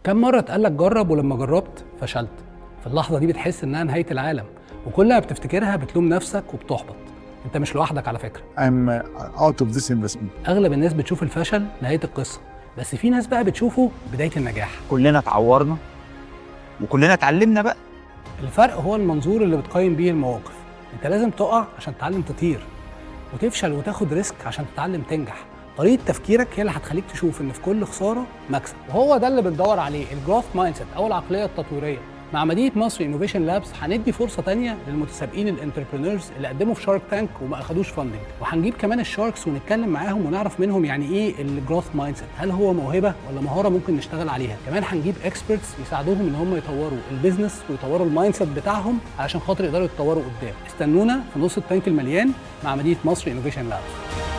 كم مرة اتقال لك جرب ولما جربت فشلت؟ في اللحظة دي بتحس إنها نهاية العالم، وكل ما بتفتكرها بتلوم نفسك وبتحبط. أنت مش لوحدك على فكرة. I'm out of this investment. أغلب الناس بتشوف الفشل نهاية القصة، بس في ناس بقى بتشوفه بداية النجاح. كلنا اتعورنا وكلنا اتعلمنا بقى. الفرق هو المنظور اللي بتقيم بيه المواقف. أنت لازم تقع عشان تتعلم تطير، وتفشل وتاخد ريسك عشان تتعلم تنجح. طريقة تفكيرك هي اللي هتخليك تشوف إن في كل خسارة مكسب، وهو ده اللي بندور عليه، الجروث مايند سيت أو العقلية التطويرية. مع مدينة مصر انوفيشن لابس هندي فرصة تانية للمتسابقين الانتربرينورز اللي قدموا في شارك تانك وما اخدوش فاندنج، وهنجيب كمان الشاركس ونتكلم معاهم ونعرف منهم يعني ايه الجروث مايند سيت، هل هو موهبة ولا مهارة ممكن نشتغل عليها. كمان هنجيب اكسبرتس يساعدوهم ان هم يطوروا البيزنس ويطوروا المايند سيت بتاعهم علشان خاطر يقدروا يتطوروا قدام. استنونا في نص التانك المليان مع مدينة مصر انوفيشن لابس.